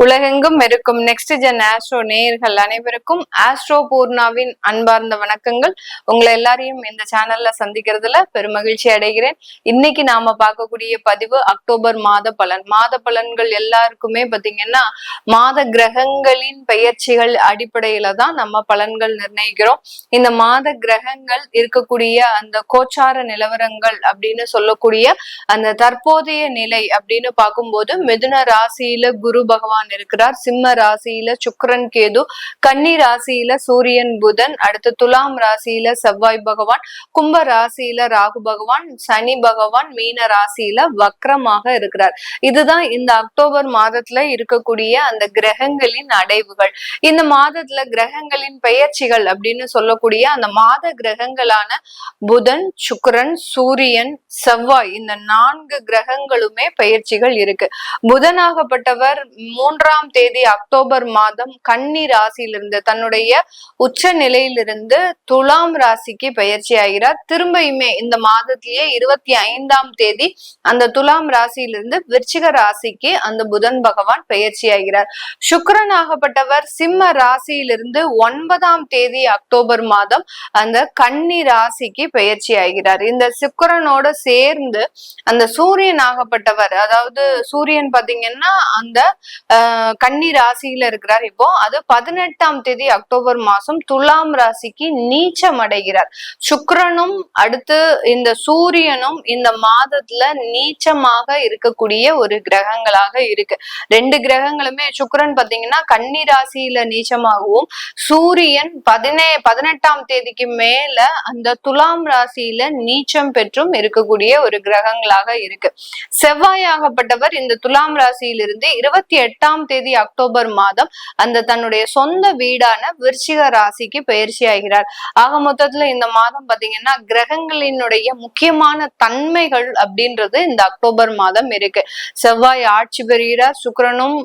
உலகெங்கும் இருக்கும் next gen astro நேயர்கள் அனைவருக்கும் ஆஸ்ட்ரோ பூர்ணாவின் அன்பார்ந்த வணக்கங்கள். உங்களை எல்லாரையும் இந்த சேனல்ல சந்திக்கிறதுல பெருமகிழ்ச்சி அடைகிறேன். இன்னைக்கு நாம பார்க்கக்கூடிய பதிவு அக்டோபர் மாத பலன்கள் எல்லாருக்குமே பாத்தீங்கன்னா மாத கிரகங்களின் பெயர்ச்சிகள் அடிப்படையில தான் நம்ம பலன்கள் நிர்ணயிக்கிறோம். இந்த மாத கிரகங்கள் இருக்கக்கூடிய அந்த கோச்சார நிலவரங்கள் அப்படின்னு சொல்லக்கூடிய அந்த தற்போதைய நிலை அப்படின்னு பார்க்கும்போது மிதுன ராசியில குரு பகவான் இருக்கிறார், சிம்ம ராசியில சுக்கிரன் கேது, கன்னி ராசியில சூரியன் புதன், அடுத்து துலாம் ராசியில செவ்வாய் பகவான், கும்ப ராசியில ராகு பகவான், சனி பகவான் மீன ராசியில வக்ரமாக இருக்கிறார். இதுதான் இந்த அக்டோபர் மாதத்துல இருக்கக்கூடிய அந்த கிரகங்களின் அடைவுகள். இந்த மாதத்துல கிரகங்களின் பெயர்ச்சிகள் அப்படின்னு சொல்லக்கூடிய அந்த மாத கிரகங்களான புதன், சுக்கிரன், சூரியன், செவ்வாய் இந்த 4 கிரகங்களுமே பெயர்ச்சிகள் இருக்கு. புதனாகப்பட்டவர் 3ஆம் தேதி அக்டோபர் மாதம் கன்னி ராசியிலிருந்து தன்னுடைய உச்ச நிலையிலிருந்து துலாம் ராசிக்கு பயிற்சி ஆகிறார். திரும்பியுமே இந்த மாதத்திலேயே 25ஆம் தேதி அந்த துலாம் ராசியிலிருந்து விருச்சிக ராசிக்கு அந்த புதன் பகவான் பயிற்சி ஆகிறார். சுக்கிரன் ஆகப்பட்டவர் சிம்ம ராசியிலிருந்து 9ஆம் தேதி அக்டோபர் மாதம் அந்த கன்னி ராசிக்கு பயிற்சி ஆகிறார். இந்த சுக்கிரனோட சேர்ந்து அந்த சூரியன் ஆகப்பட்டவர், அதாவது சூரியன் பாத்தீங்கன்னா அந்த கன்னி ராசியில இருக்கிறார். இப்போ அது 18ஆம் தேதி அக்டோபர் மாசம் துலாம் ராசிக்கு நீச்சம் அடைகிறார். சுக்கிரனும் அடுத்து இந்த சூரியனும் இந்த மாதத்துல நீச்சமாக இருக்கக்கூடிய ஒரு கிரகங்களாக இருக்கு. 2 கிரகங்களுமே சுக்கிரன் பாத்தீங்கன்னா கன்னி ராசியில நீச்சமாகவும், சூரியன் 18ஆம் தேதிக்கு மேல அந்த துலாம் ராசியில நீச்சம் பெற்றும் இருக்கக்கூடிய ஒரு கிரகங்களாக இருக்கு. செவ்வாயாகப்பட்டவர் இந்த துலாம் ராசியிலிருந்து 28ஆம் தேதி அக்டோபர் மாதம் அந்த தன்னுடைய சொந்த வீடான விருச்சிக ராசிக்கு பயிற்சி ஆகிறார். ஆக மொத்தத்துல இந்த மாதம் பாத்தீங்கன்னா கிரகங்களினுடைய முக்கியமான தன்மைகள் அப்படின்றது இந்த அக்டோபர் மாதம் இருக்கு. செவ்வாய் ஆட்சி பெறுகிறார், சுக்கிரனும்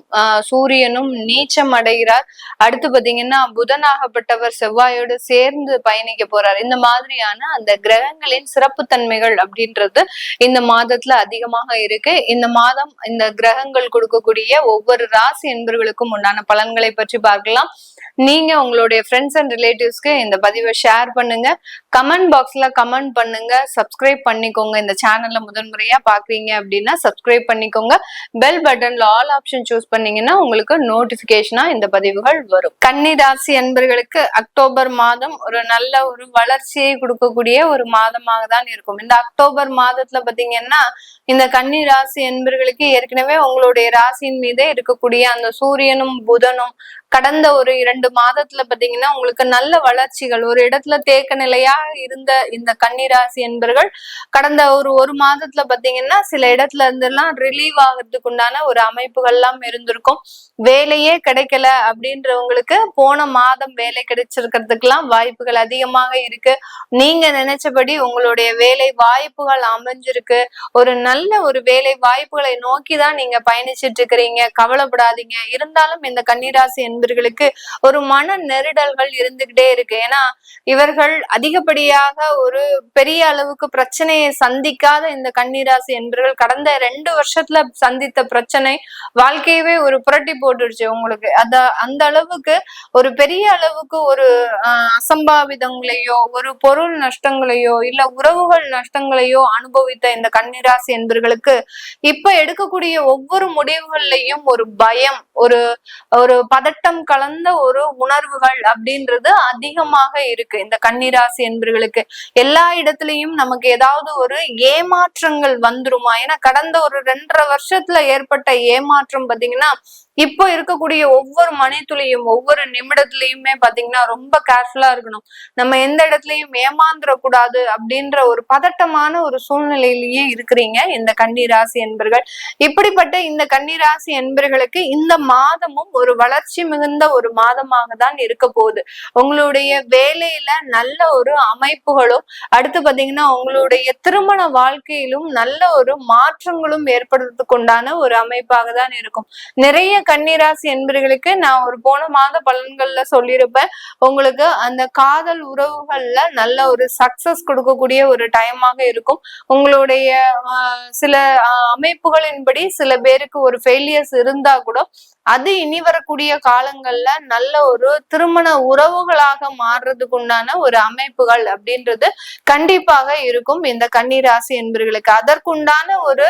சூரியனும் நீச்சம் அடைகிறார். அடுத்து பாத்தீங்கன்னா புதனாகப்பட்டவர் செவ்வாயோடு சேர்ந்து பயணிக்க போறார். இந்த மாதிரியான அந்த கிரகங்களின் சிறப்பு தன்மைகள் அப்படின்றது இந்த மாதத்துல அதிகமாக இருக்கு. இந்த மாதம் இந்த கிரகங்கள் கொடுக்கக்கூடிய ஒவ்வொரு ராசி என்பவர்களுக்கும் உண்டான பலன்களை பற்றி பார்க்கலாம். நீங்க உங்களுடைய ஃப்ரெண்ட்ஸ் அண்ட் ரிலேட்டிவ்ஸ்க்கு இந்த பதிவை ஷேர் பண்ணுங்க, கமெண்ட் பாக்ஸ்ல கமெண்ட் பண்ணுங்க, சப்ஸ்கிரைப் பண்ணிக்கோங்க. இந்த சேனல்ல முதன்முறையா பாக்குறீங்க அப்படின்னா சப்ஸ்கிரைப் பண்ணிக்கோங்க. பெல் பட்டன்ல ஆல் ஆப்ஷன் சூஸ் பண்ணீங்கன்னா உங்களுக்கு நோட்டிபிகேஷனா இந்த பதிவுகள் வரும். கன்னி ராசி என்பவர்களுக்கு அக்டோபர் மாதம் ஒரு நல்ல ஒரு வளர்ச்சியை கொடுக்கக்கூடிய ஒரு மாதமாக தான் இருக்கும். இந்த அக்டோபர் மாதத்துல பாத்தீங்கன்னா இந்த கன்னி ராசி என்பவர்களுக்கு ஏற்கனவே உங்களுடைய ராசியின் மீதே இருக்கக்கூடிய அந்த சூரியனும் புதனும் கடந்த ஒரு 2 மாதத்துல பாத்தீங்கன்னா உங்களுக்கு நல்ல வளர்ச்சிகள், ஒரு இடத்துல தேக்க நிலையா இருந்த இந்த கன்னிராசி என்பர்கள் கடந்த ஒரு மாதத்துல பாத்தீங்கன்னா சில இடத்துல இருந்தெல்லாம் ரிலீவ் ஆகிறதுக்கு உண்டான ஒரு அமைப்புகள் எல்லாம் இருந்திருக்கும். வேலையே கிடைக்கல அப்படின்றவங்களுக்கு போன மாதம் வேலை கிடைச்சிருக்கிறதுக்கு எல்லாம் வாய்ப்புகள் அதிகமாக இருக்கு. நீங்க நினைச்சபடி உங்களுடைய வேலை வாய்ப்புகள் அமைஞ்சிருக்கு. ஒரு நல்ல ஒரு வேலை வாய்ப்புகளை நோக்கிதான் நீங்க பயணிச்சிட்டு இருக்கிறீங்க. கவலைப்படாதீங்க. இருந்தாலும் இந்த கன்னிராசி என்பர்களுக்கு ஒரு மன நெருடல்கள் இருந்துகிட்டே இருக்கு. ஏன்னா இவர்கள் அதிகப்படியாக ஒரு பெரிய அளவுக்கு பிரச்சனையை சந்திக்காத இந்த கன்னிராசி என்பர்கள் கடந்த 2 வருஷத்துல சந்தித்த பிரச்சனை வாழ்க்கையவே ஒரு புரட்டி போட்டுருச்சு உங்களுக்கு. அந்த அளவுக்கு ஒரு பெரிய அளவுக்கு ஒரு அசம்பாவிதங்களையோ ஒரு பொருள் நஷ்டங்களையோ இல்ல உறவுகள் நஷ்டங்களையோ அனுபவித்த இந்த கன்னிராசி என்பர்களுக்கு இப்ப எடுக்கக்கூடிய ஒவ்வொரு முடிவுகள்லையும் ஒரு பயம், ஒரு பதட்டம் கலந்த ஒரு உணர்வுகள் அப்படின்றது அதிகமாக இருக்கு. இந்த கன்னிராசி என்பர்களுக்கு எல்லா இடத்துலயும் நமக்கு ஏதாவது ஒரு ஏமாற்றங்கள் வந்துருமா? ஏன்னா கடந்த ஒரு 2.5 வருஷத்துல ஏற்பட்ட ஏமாற்றம் பாத்தீங்கன்னா இப்போ இருக்கக்கூடிய ஒவ்வொரு மணித்துளியும் ஒவ்வொரு நிமிடத்துலயுமே பாத்தீங்கன்னா ரொம்ப கேர்ஃபுல்லா இருக்கணும். நம்ம எந்த இடத்துலயும் ஏமாந்துடக்கூடாது அப்படின்ற ஒரு பதட்டமான ஒரு சூழ்நிலையிலேயே இருக்கிறீங்க இந்த கன்னிராசி என்பர்கள். இப்படிப்பட்ட இந்த கன்னிராசி என்பர்களுக்கு இந்த மாதமும் ஒரு வளர்ச்சி மிகுந்த ஒரு மாதமாக தான் இருக்க போகுது. உங்களுடைய வேலையில நல்ல ஒரு அமைப்புகளும், அடுத்து பாத்தீங்கன்னா உங்களுடைய திருமண வாழ்க்கையிலும் நல்ல ஒரு மாற்றங்களும் ஏற்படுறதுக்கு உண்டான ஒரு அமைப்பாக தான் இருக்கும். நிறைய கன்னிராசி என்பர்களுக்கு நான் ஒரு போன மாத பலன்கள்ல சொல்லியிருப்பேன், உங்களுக்கு அந்த காதல் உறவுகள்ல நல்ல ஒரு சக்சஸ் கொடுக்கக்கூடிய ஒரு டைமாக இருக்கும். உங்களுடைய சில அமைப்புகளின்படி சில பேருக்கு ஒரு ஃபெயிலியர்ஸ் இருந்தா கூட அது இனி வரக்கூடிய காலங்கள்ல நல்ல ஒரு திருமண உறவுகளாக மாறுறதுக்கு உண்டான ஒரு அமைப்புகள் அப்படின்றது கண்டிப்பாக இருக்கும் இந்த கன்னிராசி என்பர்களுக்கு. அதற்குண்டான ஒரு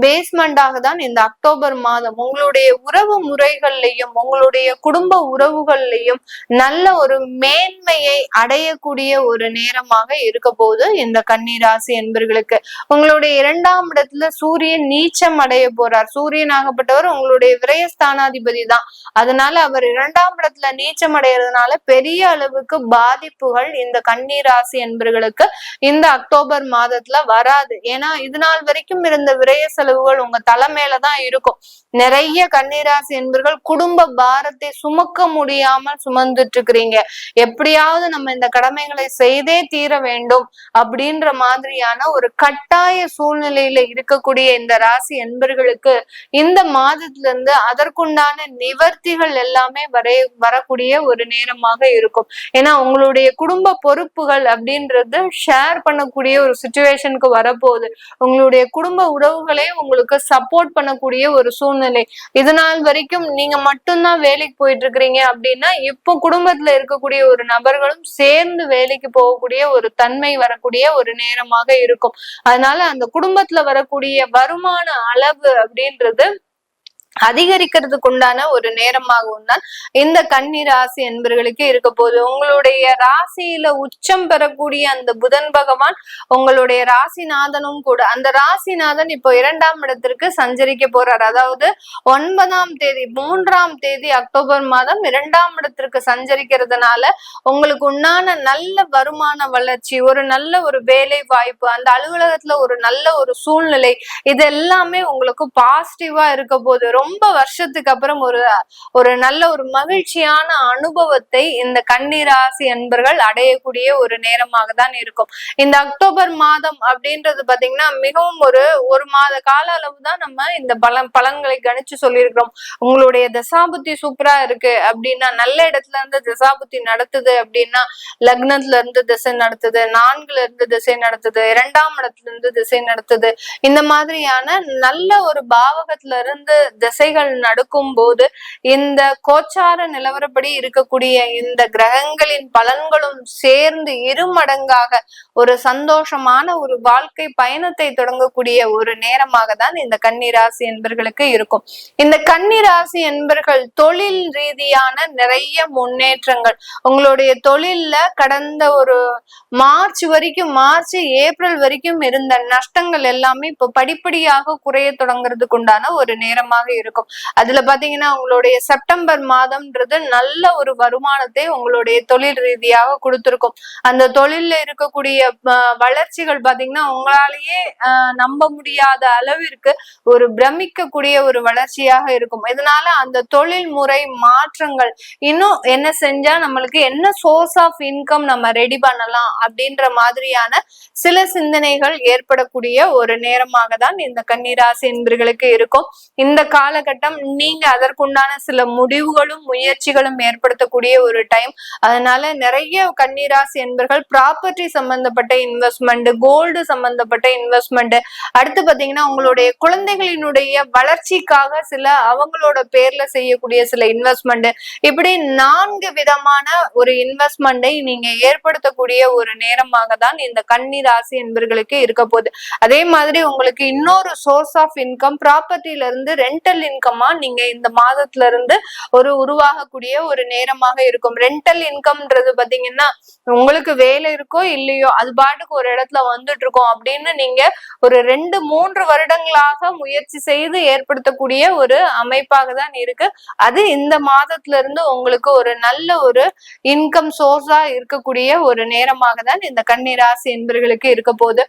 பேஸ்மெண்டாக தான் இந்த அக்டோபர் மாதம் உங்களுடைய உறவு முறைகள்லையும் உங்களுடைய குடும்ப உறவுகள்லையும் நல்ல ஒரு மேன்மையை அடையக்கூடிய ஒரு நேரமாக இருக்க போது இந்த கன்னிராசி என்பர்களுக்கு. உங்களுடைய 2ஆம் இடத்துல சூரியன் நீச்சம் அடைய போறார். சூரியன் ஆகப்பட்டவர் உங்களுடைய விரயஸ்தானாதிபதி தான். அதனால அவர் 2ஆம் இடத்துல நீச்சம் அடைகிறதுனால பெரிய அளவுக்கு பாதிப்புகள் இந்த கன்னிராசி என்பர்களுக்கு இந்த அக்டோபர் மாதத்துல வராது. ஏன்னா இது நாள் வரைக்கும் இருந்த விரய செலவுகள் உங்க தலைமையிலதான் இருக்கும். நிறைய கன்னிராசி என்பர்கள் குடும்ப பாரத்தை சுமக்க முடியாமல் சுமந்துட்டு இருக்கிறீங்க. எப்படியாவது நம்ம இந்த கடமைகளை செய்தே தீர வேண்டும் அப்படின்ற மாதிரியான ஒரு கட்டாய சூழ்நிலையில இருக்கக்கூடிய இந்த ராசி என்பர்களுக்கு இந்த மாதத்துல இருந்து அதற்குண்டான நிவர்த்திகள் எல்லாமே வரக்கூடிய ஒரு நேரமாக இருக்கும். ஏன்னா உங்களுடைய குடும்ப பொறுப்புகள் அப்படின்றது ஷேர் பண்ணக்கூடிய ஒரு சிச்சுவேஷனுக்கு வரப்போகுது. உங்களுடைய குடும்ப உறவுகளே உங்களுக்கு சப்போர்ட் பண்ணக்கூடிய ஒரு சூழ்நிலை. இது நாள் வரைக்கும் நீங்க மட்டும்தான் வேலைக்கு போயிட்டு இருக்கிறீங்க அப்படின்னா இப்போ குடும்பத்துல இருக்கக்கூடிய ஒரு நபர்களும் சேர்ந்து வேலைக்கு போகக்கூடிய ஒரு தன்மை வரக்கூடிய ஒரு நேரமாக இருக்கும். அதனால அந்த குடும்பத்துல வரக்கூடிய வருமான அளவு அப்படின்றது அதிகரிக்கிறதுக்கு உண்டான ஒரு நேரமாகவும் தான் இந்த கன்னி ராசி என்பர்களுக்கு இருக்க போகுது. உங்களுடைய ராசியில உச்சம் பெறக்கூடிய அந்த புதன் பகவான் உங்களுடைய ராசிநாதனும் கூட. அந்த ராசிநாதன் இப்போ 2ஆம் இடத்திற்கு சஞ்சரிக்க போறார். அதாவது 9ஆம் தேதி 3ஆம் தேதி அக்டோபர் மாதம் 2ஆம் இடத்திற்கு சஞ்சரிக்கிறதுனால உங்களுக்கு உண்டான நல்ல வருமான வளர்ச்சி, ஒரு நல்ல ஒரு வேலை வாய்ப்பு, அந்த அலுவலகத்துல ஒரு நல்ல ஒரு சூழ்நிலை, இது எல்லாமே உங்களுக்கு பாசிட்டிவா இருக்க போகுது. ரொம்ப வருஷத்துக்கு அப்புறம் ஒரு நல்ல ஒரு மகிழ்ச்சியான அனுபவத்தை இந்த கன்னிராசி என்பர்கள் அடையக்கூடிய ஒரு நேரமாக தான் இருக்கும். இந்த அக்டோபர் மாதம் அப்படின்றது பாத்தீங்கன்னா மிகவும் ஒரு மாத கால அளவு தான் நம்ம இந்த பலன்களை கணிச்சு சொல்லியிருக்கிறோம். உங்களுடைய தசாபுத்தி சூப்பரா இருக்கு அப்படின்னா, நல்ல இடத்துல இருந்து தசாபுத்தி நடத்துது அப்படின்னா, லக்னத்துல இருந்து திசை நடத்துது, 4ல இருந்து திசை நடத்துது, 2ஆம் இடத்துல இருந்து திசை நடத்துது, இந்த மாதிரியான நல்ல ஒரு பாவகத்துல இருந்து திசைகள் நடக்கும் போது இந்த கோச்சார நிலவரப்படி இருக்கக்கூடிய இந்த கிரகங்களின் பலன்களும் சேர்ந்து இருமடங்காக ஒரு சந்தோஷமான ஒரு வாழ்க்கை பயணத்தை தொடங்கக்கூடிய ஒரு நேரமாக தான் இந்த கன்னிராசி என்பர்களுக்கு இருக்கும். இந்த கன்னிராசி என்பர்கள் தொழில் ரீதியான நிறைய முன்னேற்றங்கள், உங்களுடைய தொழில்ல கடந்த ஒரு மார்ச் ஏப்ரல் வரைக்கும் இருந்த நஷ்டங்கள் எல்லாமே இப்ப படிப்படியாக குறைய தொடங்குறதுக்கு உண்டான ஒரு நேரமாக இருக்கும். அதுல பாத்தீங்கன்னா உங்களுடைய செப்டம்பர் மாதம்ன்றது நல்ல ஒரு வருமானத்தை உங்களுடைய தொழில் ரீதியாக கொடுத்திருக்கும். அந்த தொழில்ல இருக்கக்கூடிய வளர்ச்சிகள் பாத்தீங்கன்னா உங்களாலேயே நம்ப முடியாத அளவிற்கு ஒரு பிரமிக்கக்கூடிய ஒரு வளர்ச்சியாக இருக்கும். இதனால அந்த தொழில் முறை மாற்றங்கள் இன்னும் என்ன செஞ்சா நம்மளுக்கு என்ன சோர்ஸ் ஆஃப் இன்கம் நம்ம ரெடி பண்ணலாம் அப்படின்ற மாதிரியான சில சிந்தனைகள் ஏற்படக்கூடிய ஒரு நேரமாக தான் இந்த கன்னிராசி என்பர்களுக்கு இருக்கும். இந்த காலகட்டம் நீங்க அதற்குண்டான சில முடிவுகளும் முயற்சிகளும் ஏற்படுத்தக்கூடிய ஒரு டைம். அதனால நிறைய கன்னிராசி என்பர்கள் ப்ராப்பர்ட்டி சம்பந்தப்பட்ட இன்வெஸ்ட்மெண்ட், கோல்டு சம்பந்தப்பட்ட இன்வெஸ்ட்மெண்ட், அடுத்து பாத்தீங்கன்னா உங்களுடைய குழந்தைகளினுடைய வளர்ச்சிக்காக சில அவங்களோட பேர்ல செய்யக்கூடிய சில இன்வெஸ்ட்மெண்ட், இப்படி 4 விதமான ஒரு இன்வெஸ்ட்மெண்டை நீங்க ஏற்படுத்தக்கூடிய ஒரு நேரமாக தான் இந்த கன்னி ராசி என்பர்களுக்கு இருக்க போகுது. அதே மாதிரி உங்களுக்கு இன்னொரு சோர்ஸ் ஆஃப் இன்கம் ப்ராப்பர்ட்டில இருந்து ரெண்டல் இன்கமா நீங்க இந்த மாதத்துல இருந்து உருவாகக்கூடிய ஒரு நேரமாக இருக்கும். ரெண்டல் இன்கம்ன்றது பாத்தீங்கன்னா உங்களுக்கு வேலை இருக்கோ இல்லையோ அது பாட்டுக்கு ஒரு இடத்துல வந்துட்டு இருக்கோம் அப்படின்னு நீங்க ஒரு 2-3 வருடங்களாக முயற்சி செய்து ஏற்படுத்தக்கூடிய ஒரு அமைப்பாக தான் இருக்கு. அது இந்த மாதத்துல இருந்து உங்களுக்கு ஒரு நல்ல ஒரு இன்கம் சோர்ஸா இருக்கக்கூடிய ஒரு நேரமாக தான் இந்த கன்னி ராசி என்பர்களுக்கு இருக்க போகுது.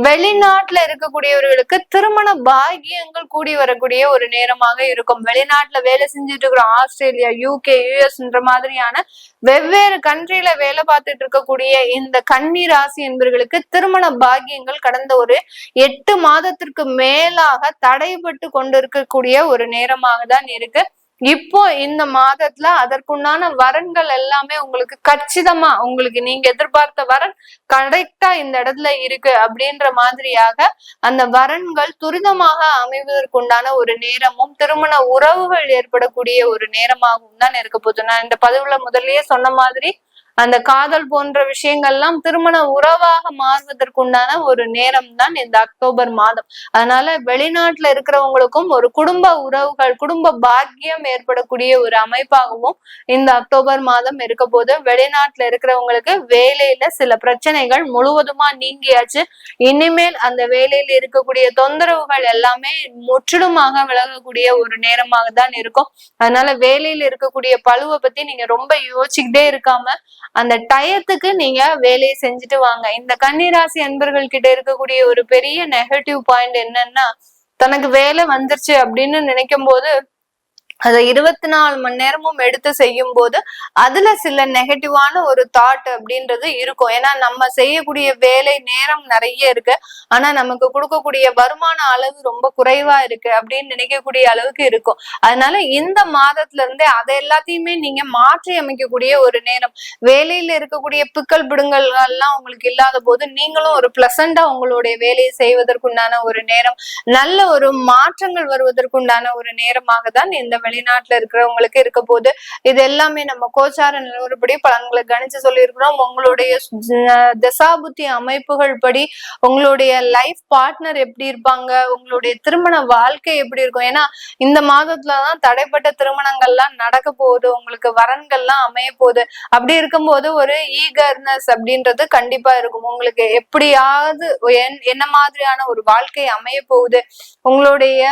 வெளிநாட்டுல இருக்கக்கூடியவர்களுக்கு திருமண பாக்கியங்கள் கூடி வரக்கூடிய ஒரு நேரமாக இருக்கும். வெளிநாட்டுல வேலை செஞ்சுட்டு இருக்கிறோம், ஆஸ்திரேலியா, UK, US மாதிரியான வெவ்வேறு கண்ட்ரில வேலை பார்த்துட்டு இருக்கக்கூடிய இந்த கன்னி ராசி என்பர்களுக்கு திருமண பாக்கியங்கள் கடந்த ஒரு 8 மாதத்திற்கு மேலாக தடைபட்டு கொண்டிருக்கக்கூடிய ஒரு நேரமாக தான் இருக்கு. இப்போ இந்த மாதத்துல அதற்குண்டான வரன்கள் எல்லாமே உங்களுக்கு கச்சிதமா உங்களுக்கு நீங்க எதிர்பார்த்த வரன் கரெக்டா இந்த இடத்துல இருக்கு அப்படின்ற மாதிரியாக அந்த வரன்கள் துரிதமாக அமைவதற்குண்டான ஒரு நேரமும் திருமண உறவுகள் ஏற்படக்கூடிய ஒரு நேரமாகவும் தான் இருக்க போகுது. நான் இந்த பதிவுல முதல்லயே சொன்ன மாதிரி அந்த காதல் போன்ற விஷயங்கள்லாம் திருமண உறவாக மாறுவதற்குண்டான ஒரு நேரம் தான் இந்த அக்டோபர் மாதம். அதனால வெளிநாட்டுல இருக்கிறவங்களுக்கும் ஒரு குடும்ப உறவுகள் குடும்ப பாக்கியம் ஏற்படக்கூடிய ஒரு அமைப்பாகவும் இந்த அக்டோபர் மாதம் இருக்க போது. வெளிநாட்டுல இருக்கிறவங்களுக்கு வேலையில சில பிரச்சனைகள் முழுவதுமா நீங்கியாச்சு. இனிமேல் அந்த வேலையில இருக்கக்கூடிய தொந்தரவுகள் எல்லாமே முற்றிலுமாக விலகக்கூடிய ஒரு நேரமாக தான் இருக்கும். அதனால வேலையில இருக்கக்கூடிய பழுவை பத்தி நீங்க ரொம்ப யோசிச்சுக்கிட்டே இருக்காம அந்த டயத்துக்கு நீங்க வேலையை செஞ்சுட்டு வாங்க. இந்த கன்னிராசி அன்பர்கள் கிட்ட இருக்கக்கூடிய ஒரு பெரிய நெகட்டிவ் பாயிண்ட் என்னன்னா, தனக்கு வேலை வந்துருச்சு அப்படின்னு நினைக்கும் போது அதை 24 மணி நேரமும் எடுத்து செய்யும் போது அதுல சில நெகட்டிவான ஒரு தாட் அப்படின்றது இருக்கும். ஏன்னா நம்ம செய்யக்கூடிய வேலை நேரம் நிறைய இருக்கு, ஆனா நமக்கு கொடுக்கக்கூடிய வருமான அளவு ரொம்ப குறைவா இருக்கு அப்படின்னு நினைக்கக்கூடிய அளவுக்கு இருக்கும். அதனால இந்த மாதத்துல இருந்தே அதை எல்லாத்தையுமே நீங்க மாற்றி அமைக்கக்கூடிய ஒரு நேரம். வேலையில இருக்கக்கூடிய பிக்கல் பிடுங்கல் எல்லாம் உங்களுக்கு இல்லாத போது நீங்களும் ஒரு பிளசண்டா உங்களுடைய வேலையை செய்வதற்குண்டான ஒரு நேரம், நல்ல ஒரு மாற்றங்கள் வருவதற்குண்டான ஒரு நேரமாக தான் இந்த வெளிநாட்டுல இருக்கிறவங்களுக்கு இருக்க போது. இது எல்லாமே நம்ம கோச்சார நிலவரப்படி பலன்களை கணிச்சு சொல்லியிருக்கிறோம். உங்களுடைய தசாபுத்தி அமைப்புகள் படி உங்களுடைய லைஃப் பார்ட்னர் எப்படி இருப்பாங்க, உங்களுடைய திருமண வாழ்க்கை எப்படி இருக்கும். ஏன்னா இந்த மாதத்துலதான் தடைப்பட்ட திருமணங்கள்லாம் நடக்க போகுது, உங்களுக்கு வரன்கள்லாம் அமைய போகுது. அப்படி இருக்கும்போது ஒரு ஈகர்னஸ் அப்படின்றது கண்டிப்பா இருக்கும். உங்களுக்கு எப்படியாவது என்ன மாதிரியான ஒரு வாழ்க்கை அமைய போகுது, உங்களுடைய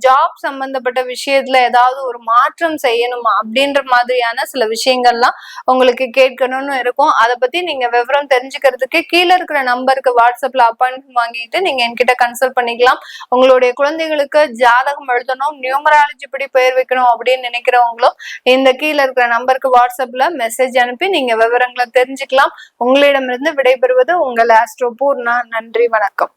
ஜாப் சம்பந்தப்பட்ட விஷயத்துல ஏதாவது ஒரு மாற்றம் செய்யணுமா அப்படின்ற மாதிரியான சில விஷயங்கள்லாம் உங்களுக்கு கேட்கணும்னு இருக்கும். அதை பத்தி நீங்க விவரம் தெரிஞ்சுக்கிறதுக்கு கீழே இருக்கிற நம்பருக்கு வாட்ஸ்அப்ல அப்பாயின்மெண்ட் வாங்கிட்டு நீங்க என்கிட்ட கன்சல்ட் பண்ணிக்கலாம். உங்களுடைய குழந்தைகளுக்கு ஜாதகம் எழுதணும், நியூமராலஜி படி பெயர் வைக்கணும் அப்படின்னு நினைக்கிறவங்களும் இந்த கீழே இருக்கிற நம்பருக்கு வாட்ஸ்அப்ல மெசேஜ் அனுப்பி நீங்க விவரங்களை தெரிஞ்சுக்கலாம். உங்களிடமிருந்து விடைபெறுவது உங்கள் ஆஸ்ட்ரோ பூர்ணா. நன்றி, வணக்கம்.